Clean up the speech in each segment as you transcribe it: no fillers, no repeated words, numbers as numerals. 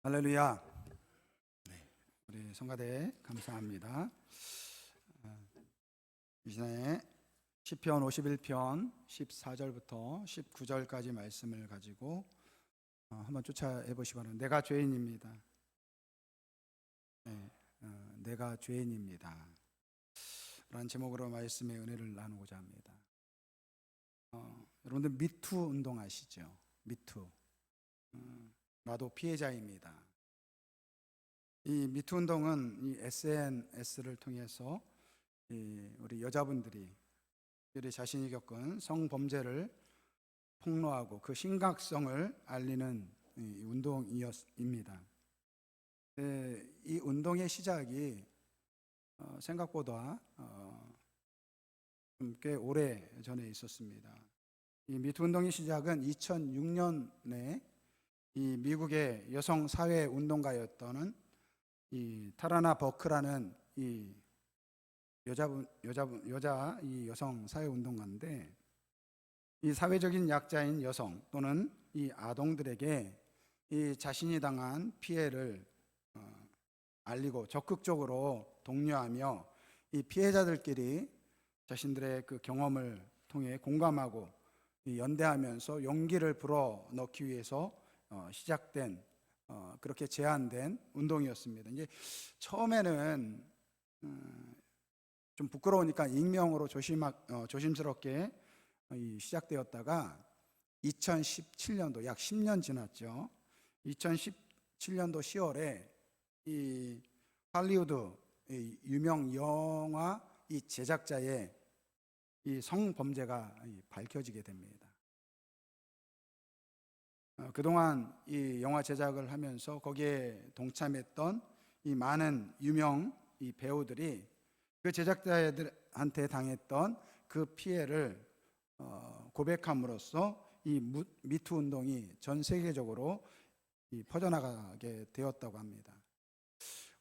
할렐루야. 네, 우리 성가대 감사합니다. 이 시간에 시편 51편 14절부터 19절까지 말씀을 가지고 한번 쫓아해 보시기 바랍니다. 내가 죄인입니다. 네, 내가 죄인입니다. 라는 제목으로 말씀의 은혜를 나누고자 합니다. 여러분들 미투 운동 아시죠? 미투. 나도 피해자입니다. 이 미투 운동은 이 SNS를 통해서 우리 여자분들이 자신이 겪은 성범죄를 폭로하고 그 심각성을 알리는 운동입니다. 이 운동의 시작이 생각보다 꽤 오래 전에 있었습니다. 이 미투 운동의 시작은 2006년에 이 미국의 여성 사회 운동가였던 이 타라나 버크라는 이 여자 이 여성 사회 운동가인데, 이 사회적인 약자인 여성 또는 이 아동들에게 이 자신이 당한 피해를 알리고 적극적으로 독려하며 이 피해자들끼리 자신들의 그 경험을 통해 공감하고 연대하면서 용기를 불어넣기 위해서 시작된 그렇게 제안된 운동이었습니다. 이제 처음에는 좀 부끄러우니까 익명으로 조심스럽게 시작되었다가 2017년도 약 10년 지났죠. 2017년도 10월에 이 할리우드 유명 영화 이 제작자의 이 성범죄가 밝혀지게 됩니다. 그동안 이 영화 제작을 하면서 거기에 동참했던 이 많은 유명 이 배우들이 그 제작자들한테 당했던 그 피해를 고백함으로써 이 미투 운동이 전 세계적으로 퍼져나가게 되었다고 합니다.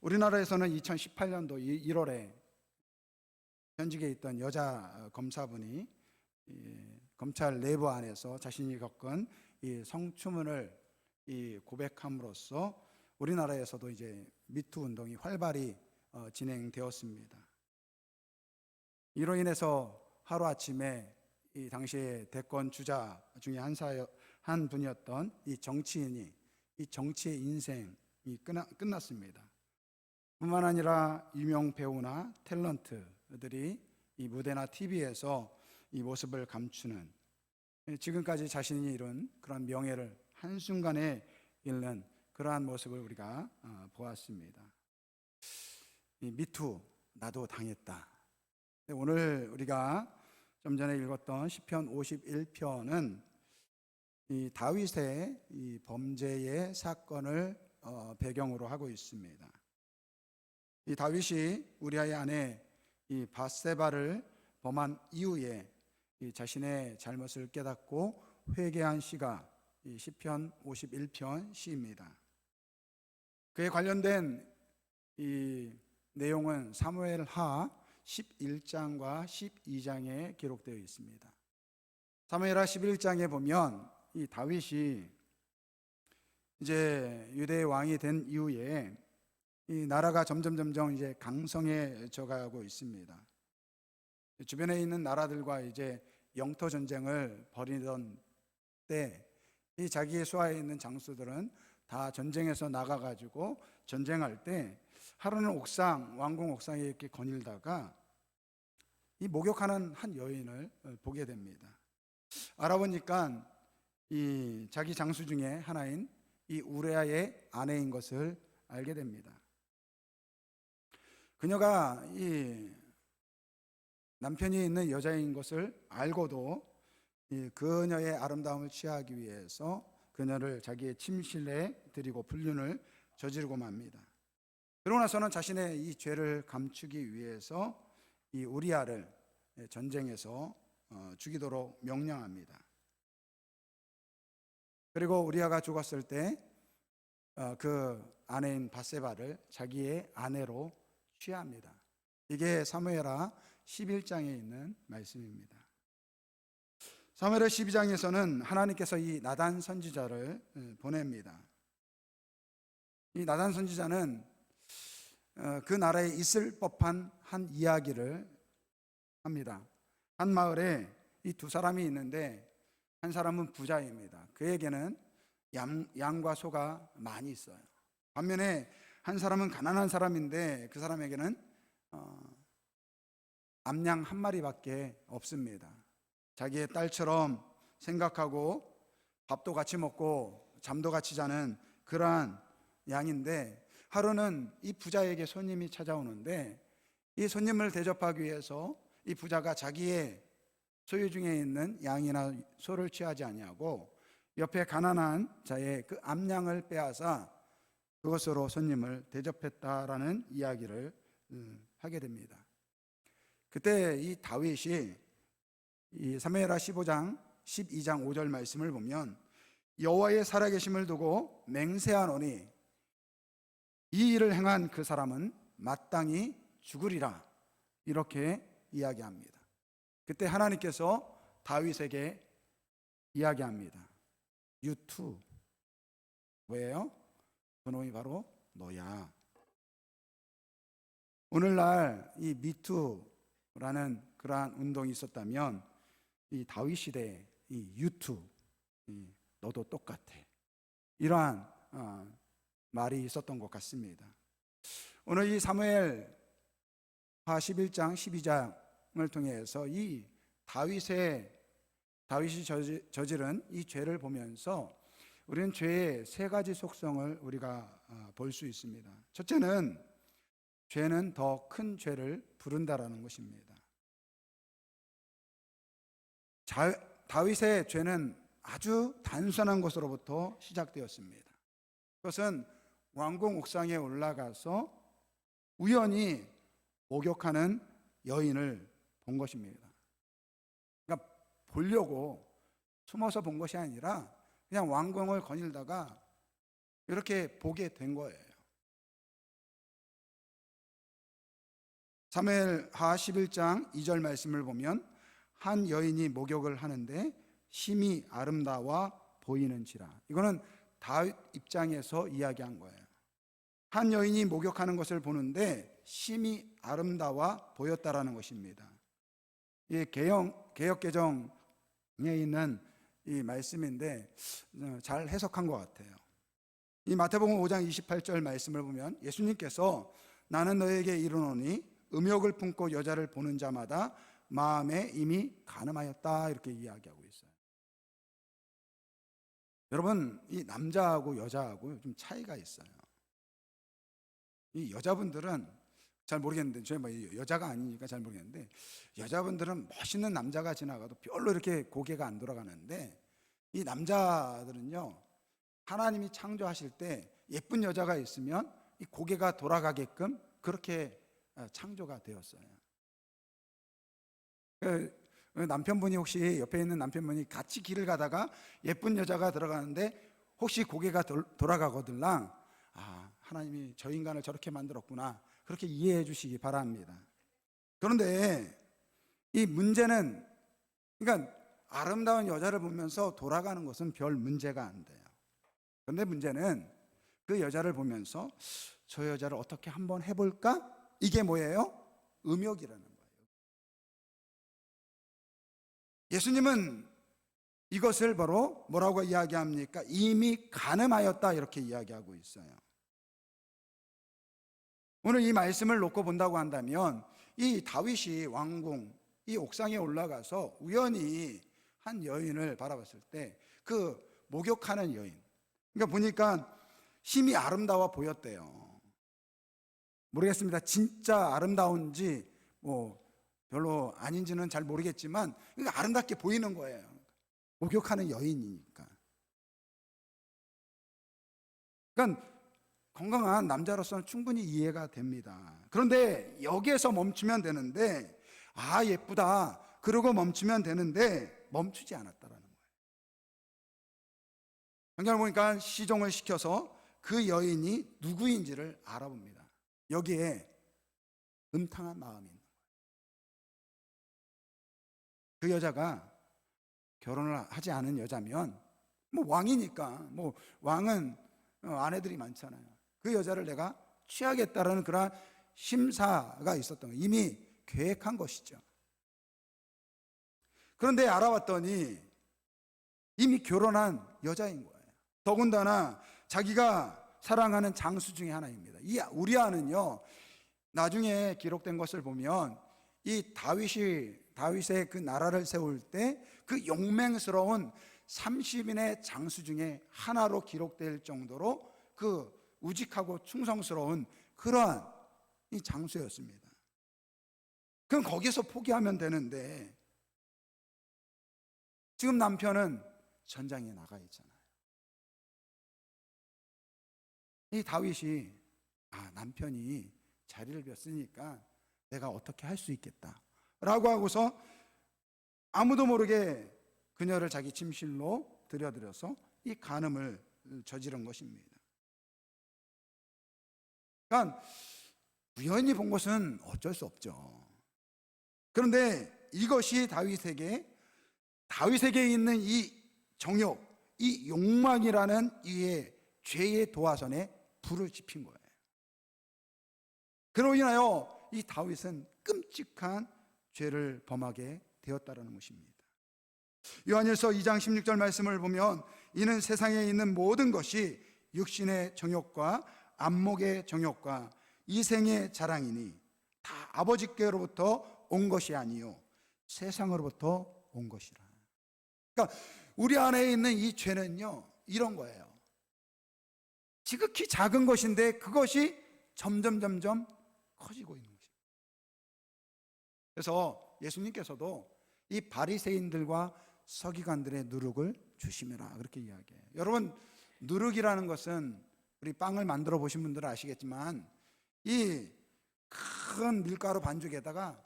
우리나라에서는 2018년도 1월에 현직에 있던 여자 검사분이 검찰 내부 안에서 자신이 겪은 이 성추문을 고백함으로써 우리나라에서도 이제 미투 운동이 활발히 진행되었습니다. 이로 인해서 하루아침에 이 당시에 대권 주자 중에 한 분이었던 이 정치인이 이 정치의 인생이 끝났습니다. 뿐만 아니라 유명 배우나 탤런트들이 이 무대나 TV에서 이 모습을 감추는, 지금까지 자신이 이룬 그런 명예를 한순간에 잃는 그러한 모습을 우리가 보았습니다. 이 미투, 나도 당했다. 오늘 우리가 좀 전에 읽었던 시편 51편은 이 다윗의 이 범죄의 사건을 배경으로 하고 있습니다. 이 다윗이 우리아의 아내 이 밧세바를 범한 이후에 이 자신의 잘못을 깨닫고 회개한 시가 이 시편 51편 시입니다. 그에 관련된 이 내용은 사무엘하 11장과 12장에 기록되어 있습니다. 사무엘하 11장에 보면 이 다윗이 이제 유대의 왕이 된 이후에 이 나라가 점점 이제 강성해져 가고 있습니다. 주변에 있는 나라들과 이제 영토 전쟁을 벌이던 때 이 자기의 수하에 있는 장수들은 다 전쟁에서 나가가지고 전쟁할 때 하루는 왕궁 옥상에 이렇게 거닐다가 이 목욕하는 한 여인을 보게 됩니다. 알아보니까 이 자기 장수 중에 하나인 이 우리아의 아내인 것을 알게 됩니다. 그녀가 이 남편이 있는 여자인 것을 알고도 그녀의 아름다움을 취하기 위해서 그녀를 자기의 침실에 들이고 불륜을 저지르고 맙니다. 그러고 나서는 자신의 이 죄를 감추기 위해서 이 우리아를 전쟁에서 죽이도록 명령합니다. 그리고 우리아가 죽었을 때 그 아내인 밧세바를 자기의 아내로 취합니다. 이게 사무엘하 11장에 있는 말씀입니다. 사무엘하 12장에서는 하나님께서 이 나단 선지자를 보냅니다. 이 나단 선지자는 그 나라에 있을 법한 한 이야기를 합니다. 한 마을에 이 두 사람이 있는데 한 사람은 부자입니다. 그에게는 양과 소가 많이 있어요. 반면에 한 사람은 가난한 사람인데 그 사람에게는 암양 한 마리밖에 없습니다. 자기의 딸처럼 생각하고 밥도 같이 먹고 잠도 같이 자는 그러한 양인데, 하루는 이 부자에게 손님이 찾아오는데 이 손님을 대접하기 위해서 이 부자가 자기의 소유 중에 있는 양이나 소를 취하지 아니하고 옆에 가난한 자의 그 암양을 빼앗아 그것으로 손님을 대접했다라는 이야기를 하게 됩니다. 그때 이 다윗이 이 사무엘하 15장 12장 5절 말씀을 보면 여호와의 살아계심을 두고 맹세하노니 이 일을 행한 그 사람은 마땅히 죽으리라, 이렇게 이야기합니다. 그때 하나님께서 다윗에게 이야기합니다. You too. 왜요? 그놈이 바로 너야. 오늘날 이 미투라는 그러한 운동이 있었다면 이 다윗 시대에 이 You too, 너도 똑같아, 이러한 말이 있었던 것 같습니다. 오늘 이 사무엘하 11장 12장을 통해서 이 다윗이 저지른 이 죄를 보면서 우리는 죄의 세 가지 속성을 우리가 볼 수 있습니다. 첫째는 죄는 더 큰 죄를 부른다라는 것입니다. 다윗의 죄는 아주 단순한 것으로부터 시작되었습니다. 그것은 왕궁 옥상에 올라가서 우연히 목욕하는 여인을 본 것입니다. 그러니까 보려고 숨어서 본 것이 아니라 그냥 왕궁을 거닐다가 이렇게 보게 된 거예요. 사무엘하 11장 2절 말씀을 보면 한 여인이 목욕을 하는데 심히 아름다워 보이는지라. 이거는 다윗 입장에서 이야기한 거예요. 한 여인이 목욕하는 것을 보는데 심히 아름다워 보였다라는 것입니다. 이 개역개정에 있는 이 말씀인데 잘 해석한 것 같아요. 이 마태복음 5장 28절 말씀을 보면 예수님께서 나는 너에게 이르노니 음욕을 품고 여자를 보는 자마다 마음에 이미 간음하였다, 이렇게 이야기하고 있어요. 여러분, 이 남자하고 여자하고 좀 차이가 있어요. 이 여자분들은 잘 모르겠는데, 저희 뭐 여자가 아니니까 잘 모르겠는데, 여자분들은 멋있는 남자가 지나가도 별로 이렇게 고개가 안 돌아가는데, 이 남자들은요, 하나님이 창조하실 때 예쁜 여자가 있으면 이 고개가 돌아가게끔 그렇게 창조가 되었어요. 남편분이 혹시 옆에 있는 남편분이 같이 길을 가다가 예쁜 여자가 들어가는데 혹시 고개가 돌아가거들랑, 하나님이 저 인간을 저렇게 만들었구나, 그렇게 이해해 주시기 바랍니다. 그런데 이 문제는, 그러니까 아름다운 여자를 보면서 돌아가는 것은 별 문제가 안 돼요. 그런데 문제는 그 여자를 보면서 저 여자를 어떻게 한번 해볼까? 이게 뭐예요? 음욕이라는 거예요. 예수님은 이것을 바로 뭐라고 이야기합니까? 이미 간음하였다, 이렇게 이야기하고 있어요. 오늘 이 말씀을 놓고 본다고 한다면 이 다윗이 왕궁 이 옥상에 올라가서 우연히 한 여인을 바라봤을 때 그 목욕하는 여인, 그러니까 보니까 심히 아름다워 보였대요. 모르겠습니다. 진짜 아름다운지 뭐 별로 아닌지는 잘 모르겠지만 그러니까 아름답게 보이는 거예요. 목욕하는 여인이니까. 그러니까 건강한 남자로서는 충분히 이해가 됩니다. 그런데 여기에서 멈추면 되는데, 예쁘다 그러고 멈추면 되는데 멈추지 않았다라는 거예요. 성경을 보니까 시종을 시켜서 그 여인이 누구인지를 알아봅니다. 여기에 음탕한 마음이 있는 거예요. 그 여자가 결혼을 하지 않은 여자면 뭐 왕이니까, 뭐 왕은 아내들이 많잖아요. 그 여자를 내가 취하겠다라는 그러한 심사가 있었던 거예요. 이미 계획한 것이죠. 그런데 알아봤더니 이미 결혼한 여자인 거예요. 더군다나 자기가 사랑하는 장수 중에 하나입니다. 이 우리아는요, 나중에 기록된 것을 보면 이 다윗의 그 나라를 세울 때 그 용맹스러운 30인의 장수 중에 하나로 기록될 정도로 그 우직하고 충성스러운 그러한 이 장수였습니다. 그럼 거기서 포기하면 되는데 지금 남편은 전장에 나가 있잖아요. 이 다윗이 남편이 자리를 비웠으니까 내가 어떻게 할 수 있겠다 라고 하고서 아무도 모르게 그녀를 자기 침실로 들여들여서 이 간음을 저지른 것입니다. 그러니까 우연히 본 것은 어쩔 수 없죠. 그런데 이것이 다윗에게 있는 이 정욕, 이 욕망이라는 이 죄의 도화선에 불을 지핀 거예요. 그로 인하여 이 다윗은 끔찍한 죄를 범하게 되었다는 것입니다. 요한일서 2장 16절 말씀을 보면 이는 세상에 있는 모든 것이 육신의 정욕과 안목의 정욕과 이생의 자랑이니 다 아버지께로부터 온 것이 아니요 세상으로부터 온 것이라. 그러니까 우리 안에 있는 이 죄는요, 이런 거예요. 지극히 작은 것인데 그것이 점점 커지고 있는 것입니다. 그래서 예수님께서도 이 바리새인들과 서기관들의 누룩을 조심해라 그렇게 이야기해요. 여러분, 누룩이라는 것은 우리 빵을 만들어 보신 분들은 아시겠지만 이 큰 밀가루 반죽에다가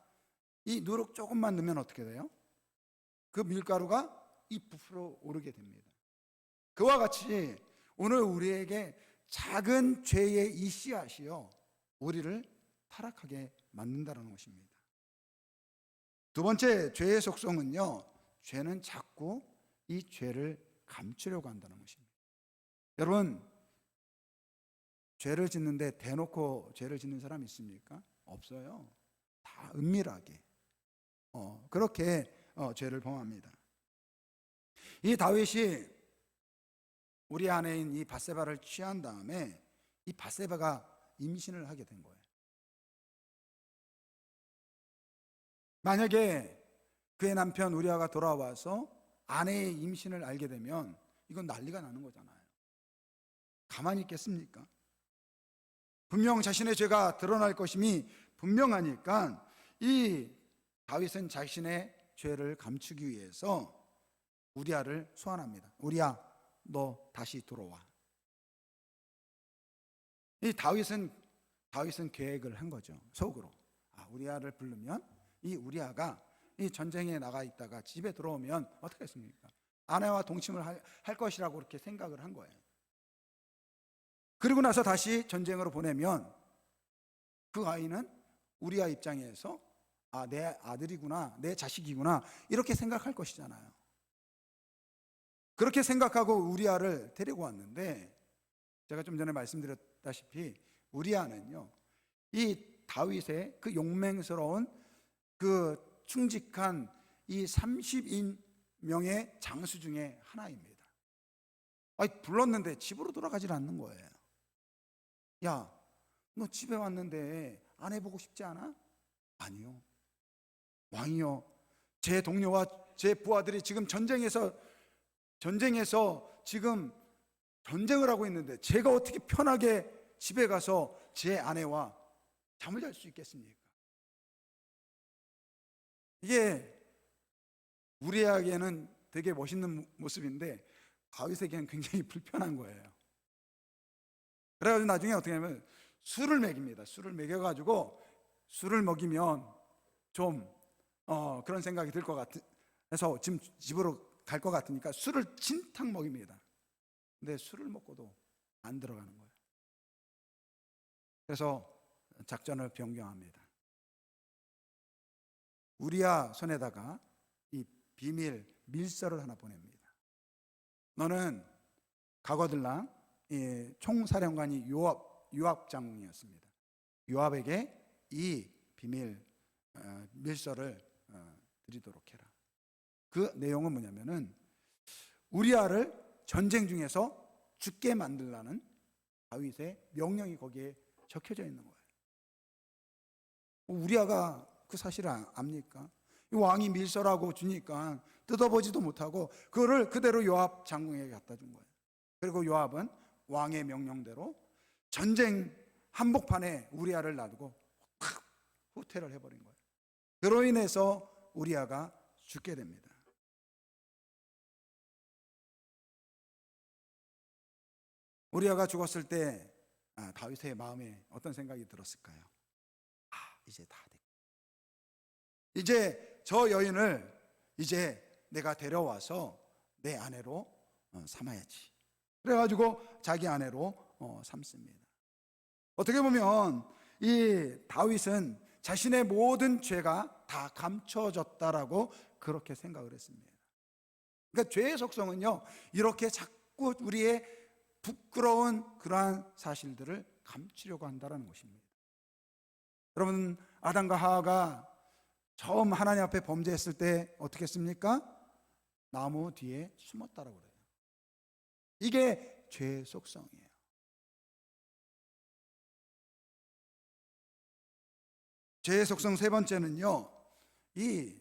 이 누룩 조금만 넣으면 어떻게 돼요? 그 밀가루가 이 부풀어 오르게 됩니다. 그와 같이 오늘 우리에게 작은 죄의 이 씨앗이요, 우리를 타락하게 만든다는 것입니다. 두 번째, 죄의 속성은요, 죄는 자꾸 이 죄를 감추려고 한다는 것입니다. 여러분, 죄를 짓는데 대놓고 죄를 짓는 사람이 있습니까? 없어요. 다 은밀하게 그렇게 죄를 범합니다. 이 다윗이 우리 안에 있는 이 밧세바를 취한 다음에 이 밧세바가 임신을 하게 된 거예요. 만약에 그의 남편 우리아가 돌아와서 아내의 임신을 알게 되면 이건 난리가 나는 거잖아요. 가만히 있겠습니까? 분명 자신의 죄가 드러날 것임이 분명하니까 이 다윗은 자신의 죄를 감추기 위해서 우리아를 소환합니다. 우리아, 너 다시 들어와. 이 다윗은 계획을 한 거죠. 속으로. 우리아를 부르면 이 우리아가 이 전쟁에 나가 있다가 집에 들어오면 어떻게 했습니까? 아내와 동침을 할 것이라고 그렇게 생각을 한 거예요. 그리고 나서 다시 전쟁으로 보내면 그 아이는 우리아 입장에서 내 아들이구나, 내 자식이구나 이렇게 생각할 것이잖아요. 그렇게 생각하고 우리아를 데리고 왔는데 제가 좀 전에 말씀드렸다시피 우리아는요, 이 다윗의 그 용맹스러운 그 충직한 이 30인명의 장수 중에 하나입니다. 불렀는데 집으로 돌아가질 않는 거예요. 야, 너 집에 왔는데 아내 보고 싶지 않아? 아니요. 왕이요, 제 동료와 제 부하들이 지금 전쟁에서 지금 전쟁을 하고 있는데 제가 어떻게 편하게 집에 가서 제 아내와 잠을 잘 수 있겠습니까? 이게 우리에게는 되게 멋있는 모습인데 다윗에게는 굉장히 불편한 거예요. 그래가지고 나중에 어떻게 하냐면 술을 먹입니다. 술을 먹여가지고 술을 먹이면 좀 그런 생각이 들 것 같아서 지금 집으로 갈 것 같으니까 술을 진탕 먹입니다. 근데 술을 먹고도 안 들어가는 거예요. 그래서 작전을 변경합니다. 우리아 손에다가 이 비밀 밀서를 하나 보냅니다. 너는 가거들랑 총사령관이 요압 장군이었습니다. 요압에게 이 비밀 밀서를 드리도록 해라. 그 내용은 뭐냐면은 우리아를 전쟁 중에서 죽게 만들라는 다윗의 명령이 거기에 적혀져 있는 거예요. 우리아가 그 사실을 압니까? 이 왕이 밀서라고 주니까 뜯어보지도 못하고 그거를 그대로 요압 장군에게 갖다 준 거예요. 그리고 요압은 왕의 명령대로 전쟁 한복판에 우리아를 놔두고 확 후퇴를 해버린 거예요. 그로 인해서 우리아가 죽게 됩니다. 우리아가 죽었을 때 다윗의 마음에 어떤 생각이 들었을까요? 이제 다 됐다. 이제 저 여인을 이제 내가 데려와서 내 아내로 삼아야지. 그래가지고 자기 아내로 삼습니다. 어떻게 보면 이 다윗은 자신의 모든 죄가 다 감춰졌다라고 그렇게 생각을 했습니다. 그러니까 죄의 속성은요, 이렇게 자꾸 우리의 부끄러운 그러한 사실들을 감추려고 한다는 것입니다. 여러분, 아담과 하와가 처음 하나님 앞에 범죄했을 때 어떻게 했습니까? 나무 뒤에 숨었다라고 그래요. 이게 죄의 속성이에요. 죄의 속성 세 번째는요, 이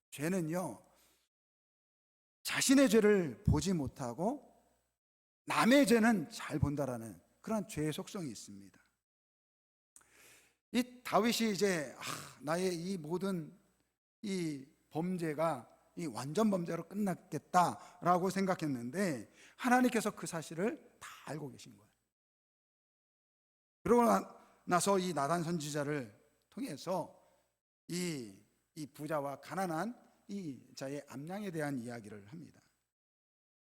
죄는요, 자신의 죄를 보지 못하고 남의 죄는 잘 본다라는 그런 죄의 속성이 있습니다. 이 다윗이 이제 나의 이 모든 이 범죄가 이 완전 범죄로 끝났겠다라고 생각했는데 하나님께서 그 사실을 다 알고 계신 거예요. 그러고 나서 이 나단 선지자를 통해서 이 부자와 가난한 이 자의 암양에 대한 이야기를 합니다.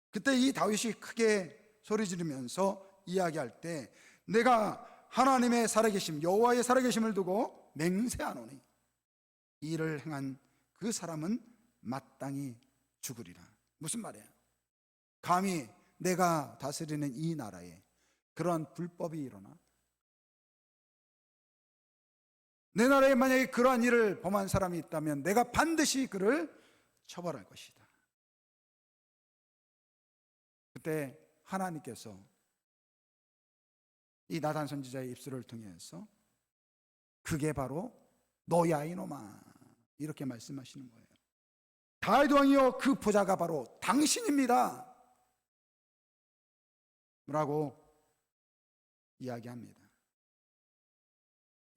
그때 이 다윗이 크게 소리 지르면서 이야기할 때 내가 하나님의 살아계심 여호와의 살아계심을 두고 맹세하노니 이 일을 행한 그 사람은 마땅히 죽으리라. 무슨 말이에요? 감히 내가 다스리는 이 나라에 그러한 불법이 일어나 내 나라에 만약에 그러한 일을 범한 사람이 있다면 내가 반드시 그를 처벌할 것이다. 그때 하나님께서 이 나단 선지자의 입술을 통해서 그게 바로 너야 이놈아 이렇게 말씀하시는 거예요. 다윗 왕이여 그 부자가 바로 당신입니다 라고 이야기합니다.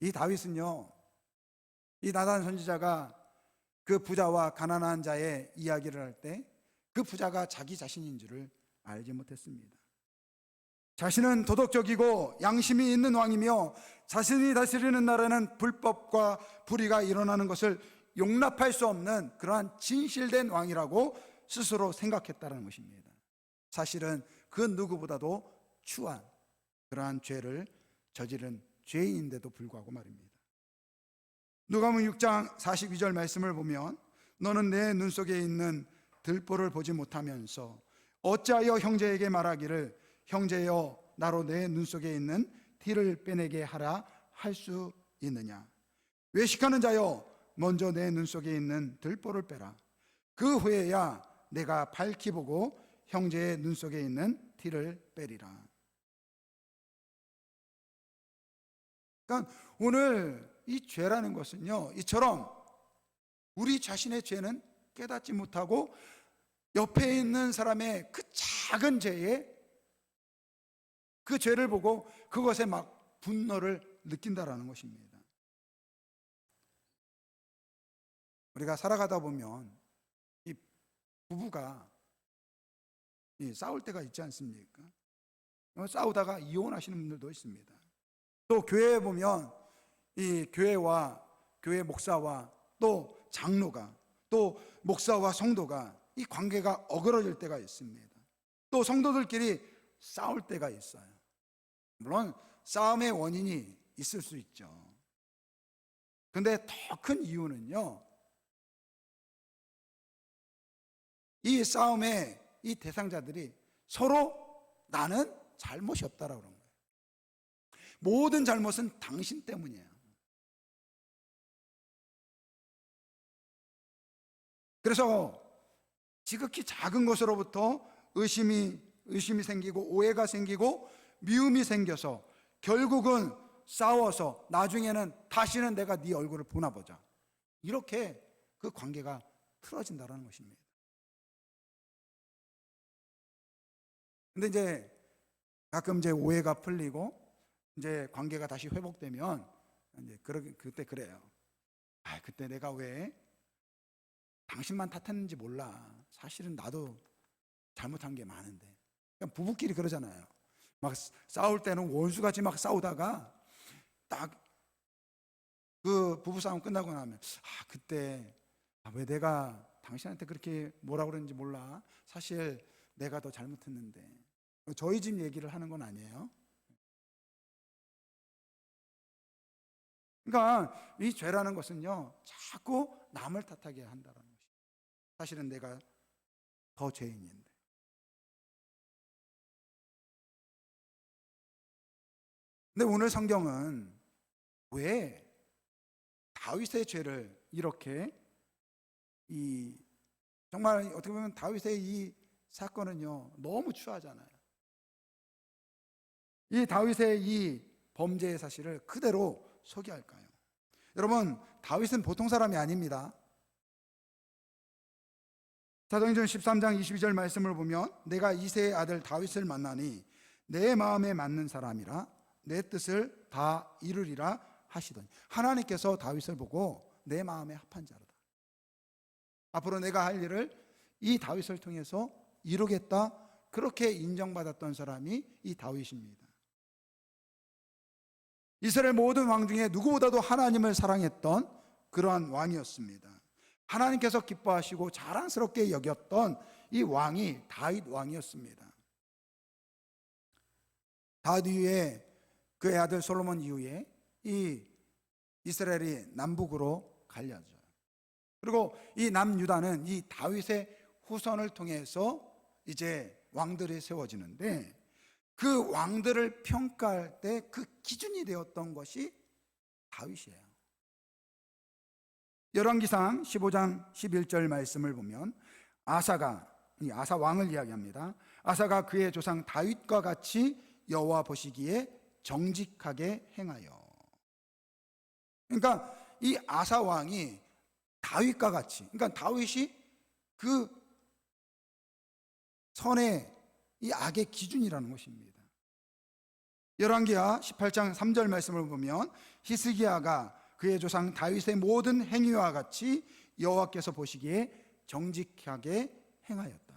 이 다윗은요, 이 나단 선지자가 그 부자와 가난한 자의 이야기를 할 때 그 부자가 자기 자신인 줄을 알지 못했습니다. 자신은 도덕적이고 양심이 있는 왕이며 자신이 다스리는 나라는 불법과 불의가 일어나는 것을 용납할 수 없는 그러한 진실된 왕이라고 스스로 생각했다는 것입니다. 사실은 그 누구보다도 추한 그러한 죄를 저지른 죄인인데도 불구하고 말입니다. 누가복음 6장 42절 말씀을 보면 너는 내 눈 속에 있는 들보를 보지 못하면서 어찌하여 형제에게 말하기를 형제여 나로 내 눈 속에 있는 티를 빼내게 하라 할 수 있느냐. 외식하는 자여 먼저 내 눈 속에 있는 들보를 빼라. 그 후에야 내가 밝히 보고 형제의 눈 속에 있는 티를 빼리라. 그러니까 오늘 이 죄라는 것은요, 이처럼 우리 자신의 죄는 깨닫지 못하고 옆에 있는 사람의 그 작은 죄에 그 죄를 보고 그것에 막 분노를 느낀다라는 것입니다. 우리가 살아가다 보면 이 부부가 싸울 때가 있지 않습니까? 싸우다가 이혼하시는 분들도 있습니다. 또 교회에 보면 이 교회와 교회 목사와 또 장로가 또 목사와 성도가 이 관계가 어그러질 때가 있습니다. 또 성도들끼리 싸울 때가 있어요. 물론 싸움의 원인이 있을 수 있죠. 그런데 더 큰 이유는요, 이 싸움의 이 대상자들이 서로 나는 잘못이 없다라고 그런 거예요. 모든 잘못은 당신 때문이에요. 그래서 지극히 작은 것으로부터 의심이 생기고 오해가 생기고 미움이 생겨서 결국은 싸워서 나중에는 다시는 내가 네 얼굴을 보나 보자, 이렇게 그 관계가 틀어진다는 것입니다. 근데 이제 가끔 이제 오해가 풀리고 이제 관계가 다시 회복되면 이제 그때 그래요. 그때 내가 왜 당신만 탓했는지 몰라. 사실은 나도 잘못한 게 많은데. 그냥 부부끼리 그러잖아요. 막 싸울 때는 원수같이 막 싸우다가 딱 그 부부싸움 끝나고 나면 그때 왜 내가 당신한테 그렇게 뭐라 그러는지 몰라. 사실 내가 더 잘못했는데. 저희 집 얘기를 하는 건 아니에요. 그러니까 이 죄라는 것은요, 자꾸 남을 탓하게 한다는 것이에요. 사실은 내가 더 죄인인데. 근데 오늘 성경은 왜 다윗의 죄를 이렇게 정말 어떻게 보면 다윗의 이 사건은요, 너무 추하잖아요. 이 다윗의 이 범죄의 사실을 그대로 소개할까요? 여러분, 다윗은 보통 사람이 아닙니다. 사도행전 13장 22절 말씀을 보면 내가 이새의 아들 다윗을 만나니 내 마음에 맞는 사람이라 내 뜻을 다 이루리라 하시더니, 하나님께서 다윗을 보고 내 마음에 합한 자로다, 앞으로 내가 할 일을 이 다윗을 통해서 이루겠다, 그렇게 인정받았던 사람이 이 다윗입니다. 이스라엘 모든 왕 중에 누구보다도 하나님을 사랑했던 그러한 왕이었습니다. 하나님께서 기뻐하시고 자랑스럽게 여겼던 이 왕이 다윗 왕이었습니다. 다윗 이후에 그의 아들 솔로몬 이후에 이 이스라엘이 남북으로 갈려져요. 그리고 이 남유다는 이 다윗의 후손을 통해서 이제 왕들이 세워지는데, 그 왕들을 평가할 때 그 기준이 되었던 것이 다윗이에요. 열왕기상 15장 11절 말씀을 보면 아사 왕을 이야기합니다. 아사가 그의 조상 다윗과 같이 여호와 보시기에 정직하게 행하여. 그러니까 이 아사 왕이 다윗과 같이, 그러니까 다윗이 그 선의 이 악의 기준이라는 것입니다. 열왕기하 18장 3절 말씀을 보면 히스기야가 그의 조상 다윗의 모든 행위와 같이 여호와께서 보시기에 정직하게 행하였다.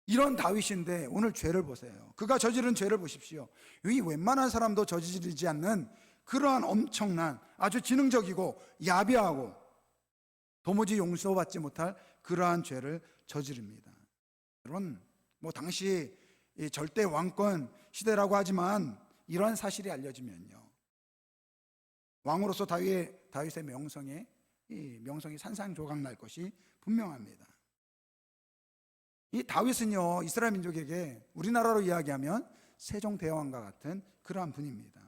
이런 다윗인데 오늘 죄를 보세요. 그가 저지른 죄를 보십시오. 이 웬만한 사람도 저지르지 않는 그러한 엄청난, 아주 지능적이고 야비하고 도무지 용서받지 못할 그러한 죄를 저지릅니다. 여러분, 당시 절대 왕권 시대라고 하지만 이러한 사실이 알려지면요, 왕으로서 다윗의 명성이 산산조각 날 것이 분명합니다. 이 다윗은요, 이스라엘 민족에게 우리나라로 이야기하면 세종대왕과 같은 그러한 분입니다.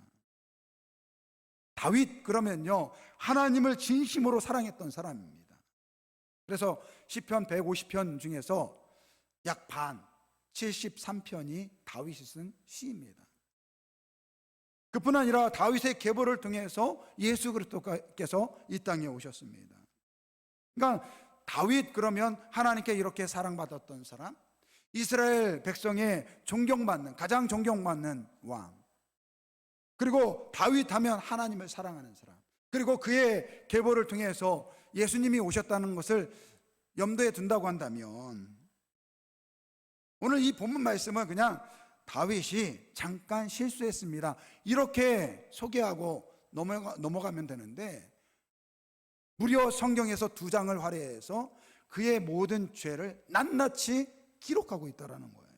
다윗 그러면요, 하나님을 진심으로 사랑했던 사람입니다. 그래서 시편 150편 중에서 약 반, 73편이 다윗이 쓴 시입니다. 그뿐 아니라 다윗의 계보를 통해서 예수 그리스도께서 이 땅에 오셨습니다. 그러니까 다윗 그러면 하나님께 이렇게 사랑받았던 사람, 이스라엘 백성의 가장 존경받는 왕, 그리고 다윗 하면 하나님을 사랑하는 사람, 그리고 그의 계보를 통해서 예수님이 오셨다는 것을 염두에 둔다고 한다면, 오늘 이 본문 말씀은 그냥 다윗이 잠깐 실수했습니다, 이렇게 소개하고 넘어가면 되는데, 무려 성경에서 2장을 할애해서 그의 모든 죄를 낱낱이 기록하고 있다는 거예요.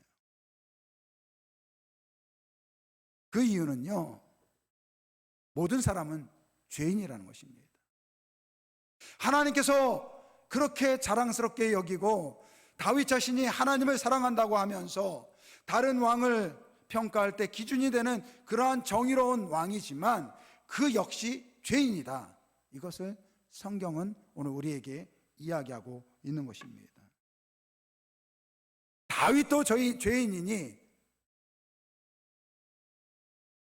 그 이유는요, 모든 사람은 죄인이라는 것입니다. 하나님께서 그렇게 자랑스럽게 여기고 다윗 자신이 하나님을 사랑한다고 하면서 다른 왕을 평가할 때 기준이 되는 그러한 정의로운 왕이지만 그 역시 죄인이다. 이것을 성경은 오늘 우리에게 이야기하고 있는 것입니다. 다윗도 저희 죄인이니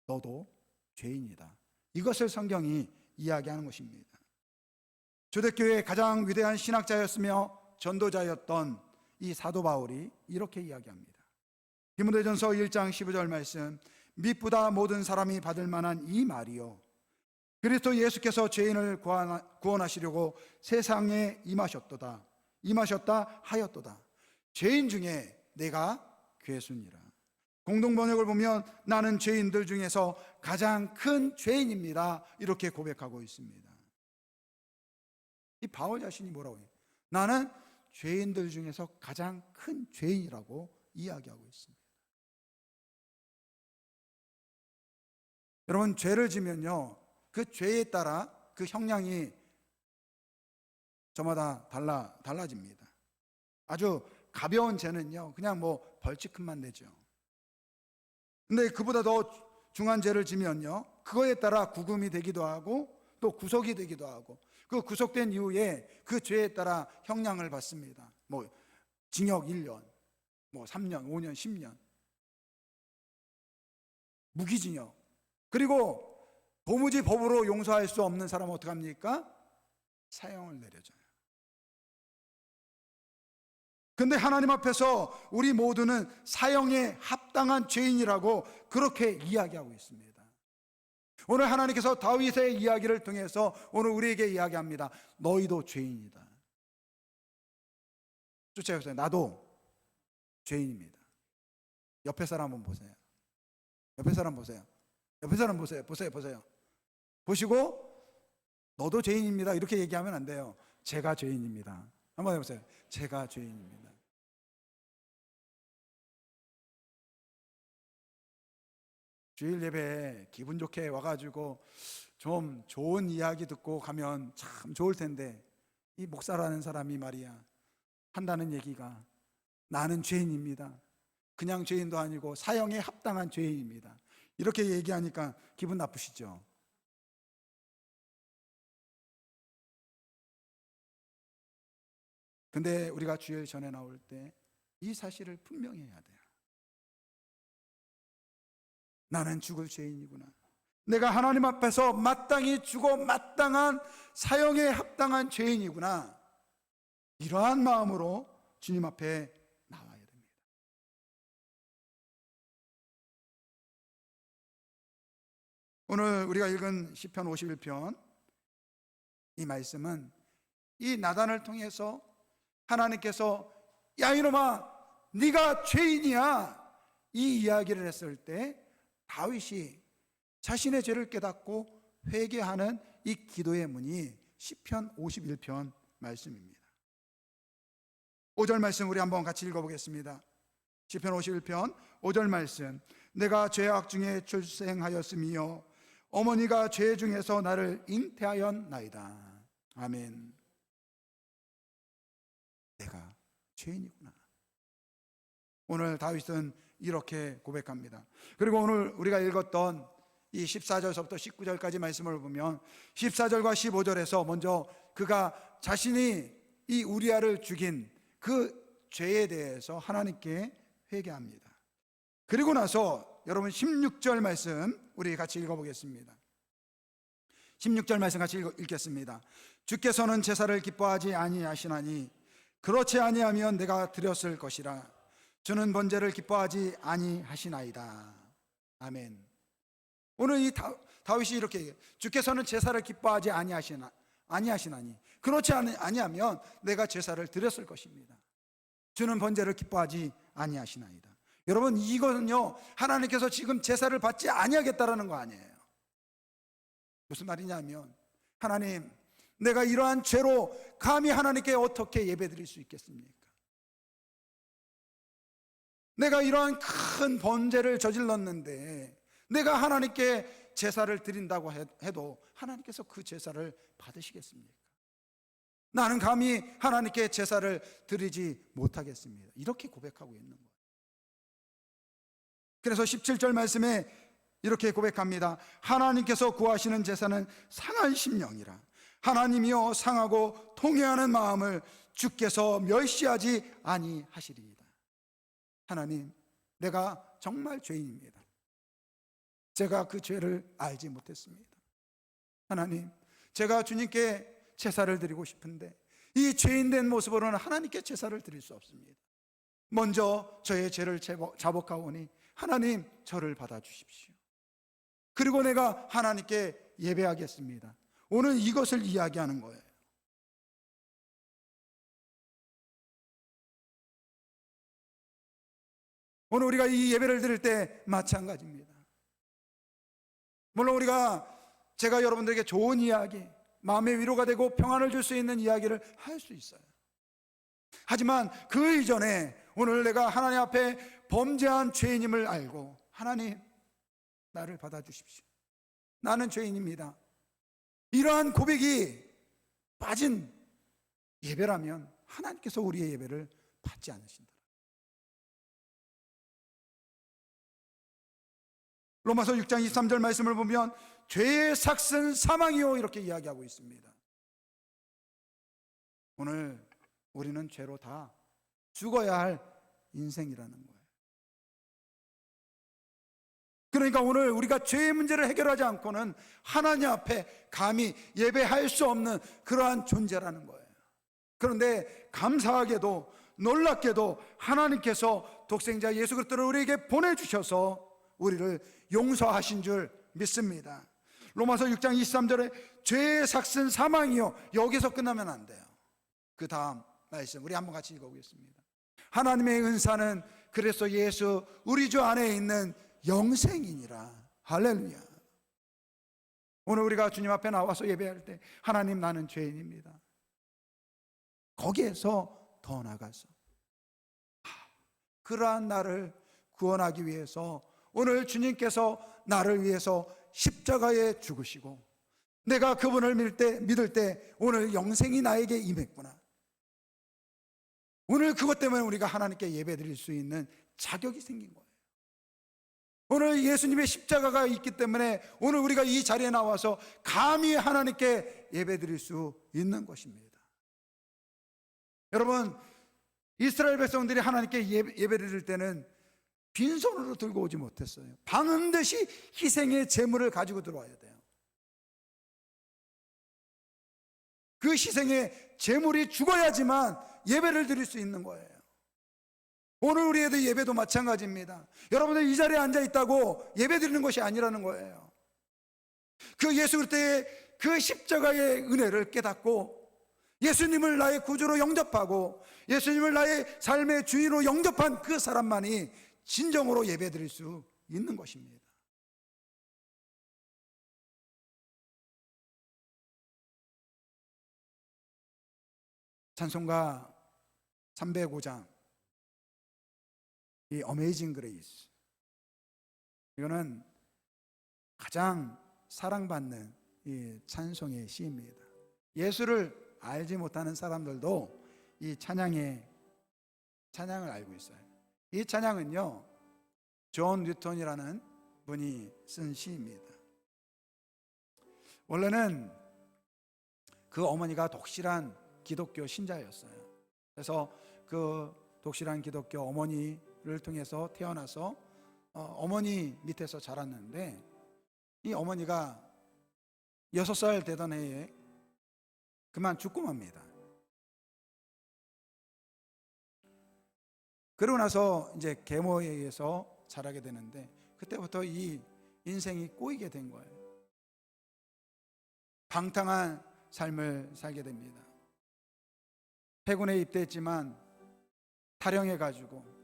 너도 죄인이다. 이것을 성경이 이야기하는 것입니다. 초대교회의 가장 위대한 신학자였으며 전도자였던 이 사도 바울이 이렇게 이야기합니다. 디모데전서 1장 15절 말씀, 미쁘다 모든 사람이 받을 만한 이 말이요 그리스도 예수께서 죄인을 구원하시려고 세상에 임하셨다 하였도다. 죄인 중에 내가 괴순이라. 공동번역을 보면 나는 죄인들 중에서 가장 큰 죄인입니다, 이렇게 고백하고 있습니다. 이 바울 자신이 뭐라고 해요? 나는 죄인들 중에서 가장 큰 죄인이라고 이야기하고 있습니다. 여러분, 죄를 지면요 그 죄에 따라 그 형량이 저마다 달라집니다. 아주 가벼운 죄는요 그냥 뭐 벌칙금만 내죠. 근데 그보다 더 중한 죄를 지면요 그거에 따라 구금이 되기도 하고 또 구속이 되기도 하고, 그 구속된 이후에 그 죄에 따라 형량을 받습니다. 뭐 징역 1년, 뭐 3년, 5년, 10년, 무기징역. 그리고 도무지 법으로 용서할 수 없는 사람은 어떻게 합니까? 사형을 내려줘요. 근데 하나님 앞에서 우리 모두는 사형에 합당한 죄인이라고 그렇게 이야기하고 있습니다. 오늘 하나님께서 다윗의 이야기를 통해서 오늘 우리에게 이야기합니다. 너희도 죄인이다. 쫓아보세요. 나도 죄인입니다. 옆에 사람 한번 보세요. 옆에 사람 보세요. 옆에 사람 보세요. 보세요. 보시고 너도 죄인입니다 이렇게 얘기하면 안 돼요. 제가 죄인입니다. 한번 해보세요. 제가 죄인입니다. 주일 예배에 기분 좋게 와가지고 좀 좋은 이야기 듣고 가면 참 좋을 텐데, 이 목사라는 사람이 말이야 한다는 얘기가 나는 죄인입니다, 그냥 죄인도 아니고 사형에 합당한 죄인입니다, 이렇게 얘기하니까 기분 나쁘시죠? 근데 우리가 주일 전에 나올 때 이 사실을 분명히 해야 돼요. 나는 죽을 죄인이구나. 내가 하나님 앞에서 마땅히 죽어 마땅한 사형에 합당한 죄인이구나. 이러한 마음으로 주님 앞에 나와야 됩니다. 오늘 우리가 읽은 시편 51편, 이 말씀은 이 나단을 통해서 하나님께서 야 이놈아 네가 죄인이야 이 이야기를 했을 때 다윗이 자신의 죄를 깨닫고 회개하는 이 기도의 문이 시편 51편 말씀입니다. 5절 말씀 우리 한번 같이 읽어보겠습니다. 시편 51편 5절 말씀, 내가 죄악 중에 출생하였으며 어머니가 죄 중에서 나를 잉태하였나이다. 아멘. 내가 죄인이구나. 오늘 다윗은 이렇게 고백합니다. 그리고 오늘 우리가 읽었던 이 14절서부터 19절까지 말씀을 보면 14절과 15절에서 먼저 그가 자신이 이 우리아를 죽인 그 죄에 대해서 하나님께 회개합니다. 그리고 나서 여러분 16절 말씀 우리 같이 읽어보겠습니다. 16절 말씀 같이 읽겠습니다. 주께서는 제사를 기뻐하지 아니하시나니 그렇지 아니하면 내가 드렸을 것이라. 주는 번제를 기뻐하지 아니하시나이다. 아멘. 오늘 이 다윗이 이렇게 얘기해요. 주께서는 제사를 기뻐하지 아니하시나니 그렇지 아니하면 내가 제사를 드렸을 것입니다. 주는 번제를 기뻐하지 아니하시나이다. 여러분, 이거는요 하나님께서 지금 제사를 받지 아니하겠다라는 거 아니에요. 무슨 말이냐면, 하나님, 내가 이러한 죄로 감히 하나님께 어떻게 예배드릴 수 있겠습니까? 내가 이러한 큰 번제를 저질렀는데 내가 하나님께 제사를 드린다고 해도 하나님께서 그 제사를 받으시겠습니까? 나는 감히 하나님께 제사를 드리지 못하겠습니다. 이렇게 고백하고 있는 거예요. 그래서 17절 말씀에 이렇게 고백합니다. 하나님께서 구하시는 제사는 상한 심령이라. 하나님이여 상하고 통회하는 마음을 주께서 멸시하지 아니하시리이다. 하나님, 내가 정말 죄인입니다. 제가 그 죄를 알지 못했습니다. 하나님, 제가 주님께 제사를 드리고 싶은데 이 죄인된 모습으로는 하나님께 제사를 드릴 수 없습니다. 먼저 저의 죄를 자복하오니 하나님, 저를 받아주십시오. 그리고 내가 하나님께 예배하겠습니다. 오늘 이것을 이야기하는 거예요. 오늘 우리가 이 예배를 드릴 때 마찬가지입니다. 물론 제가 여러분들에게 좋은 이야기, 마음의 위로가 되고 평안을 줄 수 있는 이야기를 할 수 있어요. 하지만 그 이전에 오늘 내가 하나님 앞에 범죄한 죄인임을 알고, 하나님, 나를 받아주십시오. 나는 죄인입니다. 이러한 고백이 빠진 예배라면 하나님께서 우리의 예배를 받지 않으신다. 로마서 6장 23절 말씀을 보면 죄의 삭은 사망이요, 이렇게 이야기하고 있습니다. 오늘 우리는 죄로 다 죽어야 할 인생이라는 거예요. 그러니까 오늘 우리가 죄의 문제를 해결하지 않고는 하나님 앞에 감히 예배할 수 없는 그러한 존재라는 거예요. 그런데 감사하게도 놀랍게도 하나님께서 독생자 예수 그리스도를 우리에게 보내주셔서 우리를 용서하신 줄 믿습니다. 로마서 6장 23절에 죄의 삭은 사망이요, 여기서 끝나면 안 돼요. 그 다음 말씀 우리 한번 같이 읽어보겠습니다. 하나님의 은사는 그리스도 예수 우리 주 안에 있는 영생이니라. 할렐루야. 오늘 우리가 주님 앞에 나와서 예배할 때 하나님, 나는 죄인입니다. 거기에서 더 나가서 그러한 나를 구원하기 위해서 오늘 주님께서 나를 위해서 십자가에 죽으시고 내가 그분을 믿을 때 오늘 영생이 나에게 임했구나. 오늘 그것 때문에 우리가 하나님께 예배드릴 수 있는 자격이 생긴 거예요. 오늘 예수님의 십자가가 있기 때문에 오늘 우리가 이 자리에 나와서 감히 하나님께 예배드릴 수 있는 것입니다. 여러분, 이스라엘 백성들이 하나님께 예배드릴 때는 빈손으로 들고 오지 못했어요. 반드시 희생의 제물을 가지고 들어와야 돼요. 그 희생의 제물이 죽어야지만 예배를 드릴 수 있는 거예요. 오늘 우리의 예배도 마찬가지입니다. 여러분들 이 자리에 앉아 있다고 예배 드리는 것이 아니라는 거예요. 그 예수 그리스도의 그 십자가의 은혜를 깨닫고 예수님을 나의 구주로 영접하고 예수님을 나의 삶의 주인으로 영접한 그 사람만이 진정으로 예배 드릴 수 있는 것입니다. 찬송가 305장 이 어메이징 그레이스, 이거는 가장 사랑받는 이 찬송의 시입니다. 예수를 알지 못하는 사람들도 이 찬양을 알고 있어요. 이 찬양은요, 존 뉴턴이라는 분이 쓴 시입니다. 원래는 그 어머니가 독실한 기독교 신자였어요. 그래서 그 독실한 기독교 어머니를 통해서 태어나서 어머니 밑에서 자랐는데, 이 어머니가 6살 되던 해에 그만 죽고 맙니다. 그러고 나서 이제 계모에 의해서 자라게 되는데, 그때부터 이 인생이 꼬이게 된 거예요. 방탕한 삶을 살게 됩니다. 해군에 입대했지만 탈영해가지고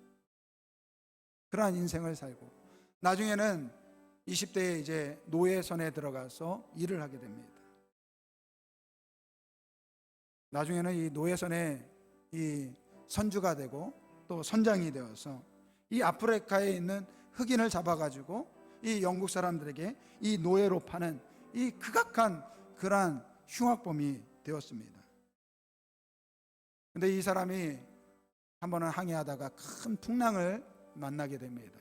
그러한 인생을 살고, 나중에는 20대에 이제 노예선에 들어가서 일을 하게 됩니다. 나중에는 이 노예선에 이 선주가 되고 또 선장이 되어서 이 아프리카에 있는 흑인을 잡아가지고 이 영국 사람들에게 이 노예로 파는 이 극악한 그러한 흉악범이 되었습니다. 근데 이 사람이 한 번은 항해하다가 큰 풍랑을 만나게 됩니다.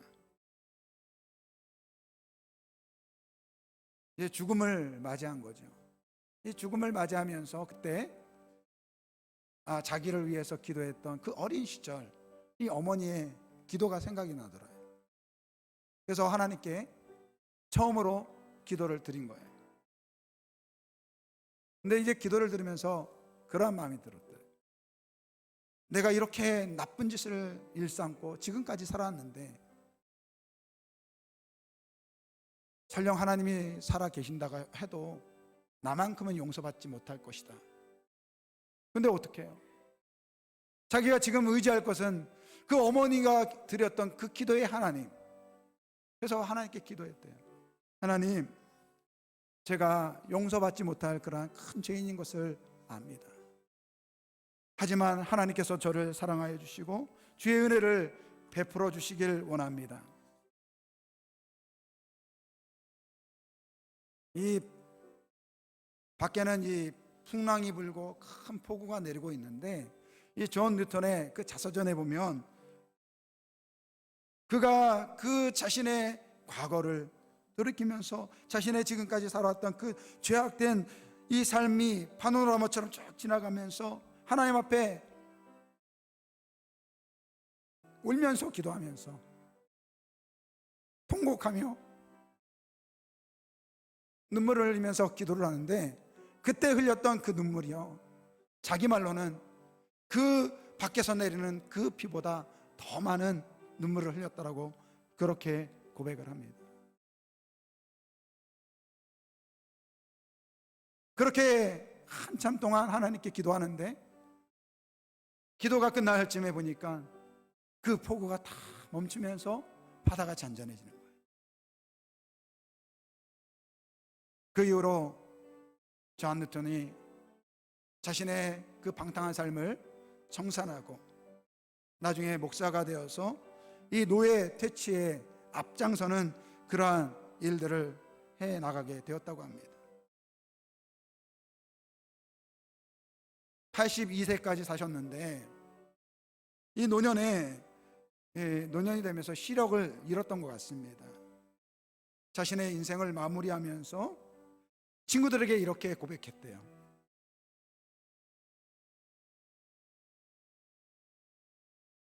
이제 죽음을 맞이한 거죠. 이 죽음을 맞이하면서 그때 자기를 위해서 기도했던 그 어린 시절 이 어머니의 기도가 생각이 나더라고요. 그래서 하나님께 처음으로 기도를 드린 거예요. 근데 이제 기도를 들으면서 그러한 마음이 들었대요. 내가 이렇게 나쁜 짓을 일삼고 지금까지 살아왔는데 설령 하나님이 살아 계신다고 해도 나만큼은 용서받지 못할 것이다. 근데 어떻게 해요? 자기가 지금 의지할 것은 그 어머니가 드렸던 그 기도의 하나님. 그래서 하나님께 기도했대요. 하나님, 제가 용서받지 못할 그러한 큰 죄인인 것을 압니다. 하지만 하나님께서 저를 사랑하여 주시고 주의 은혜를 베풀어 주시길 원합니다. 이 밖에는 이 풍랑이 불고 큰 폭우가 내리고 있는데 이 존 뉴턴의 그 자서전에 보면 그가 그 자신의 과거를 돌이키면서 자신의 지금까지 살아왔던 그 죄악된 이 삶이 파노라마처럼 쭉 지나가면서 하나님 앞에 울면서 기도하면서 통곡하며 눈물을 흘리면서 기도를 하는데 그때 흘렸던 그 눈물이요, 자기 말로는 그 밖에서 내리는 그 비보다 더 많은 눈물을 흘렸다라고 그렇게 고백을 합니다. 그렇게 한참 동안 하나님께 기도하는데 기도가 끝날 쯤에 보니까 그 폭우가 다 멈추면서 바다가 잔잔해지는 거예요. 그 이후로 존 뉴턴이 자신의 그 방탕한 삶을 청산하고 나중에 목사가 되어서 이 노예 퇴치에 앞장서는 그러한 일들을 해 나가게 되었다고 합니다. 82세까지 사셨는데 이 노년이 되면서 시력을 잃었던 것 같습니다. 자신의 인생을 마무리하면서 친구들에게 이렇게 고백했대요.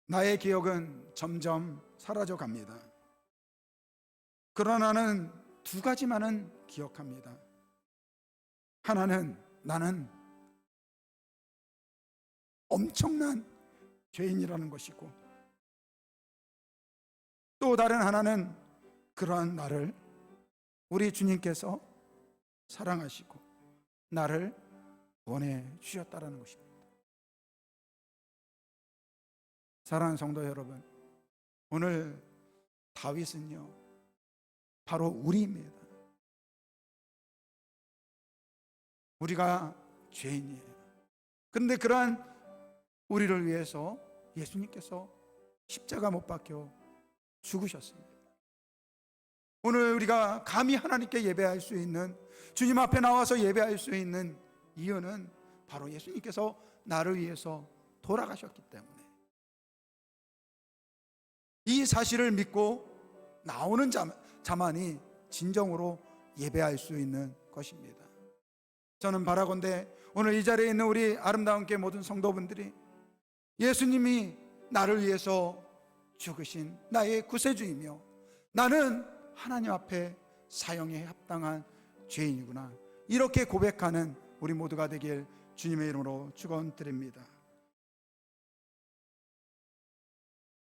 나의 기억은 점점 사라져 갑니다. 그러나 나는 두 가지만은 기억합니다. 하나는 나는 엄청난 죄인이라는 것이고, 또 다른 하나는 그러한 나를 우리 주님께서 사랑하시고 나를 원해 주셨다라는 것입니다. 사랑하는 성도 여러분, 오늘 다윗은요 바로 우리입니다. 우리가 죄인이에요. 그런데 그러한 우리를 위해서 예수님께서 십자가 못 박혀 죽으셨습니다. 오늘 우리가 감히 하나님께 예배할 수 있는, 주님 앞에 나와서 예배할 수 있는 이유는 바로 예수님께서 나를 위해서 돌아가셨기 때문에, 이 사실을 믿고 나오는 자만이 진정으로 예배할 수 있는 것입니다. 저는 바라건대 오늘 이 자리에 있는 우리 아름다운 교회 모든 성도분들이 예수님이 나를 위해서 죽으신 나의 구세주이며 나는 하나님 앞에 사형에 합당한 죄인이구나, 이렇게 고백하는 우리 모두가 되길 주님의 이름으로 축원드립니다.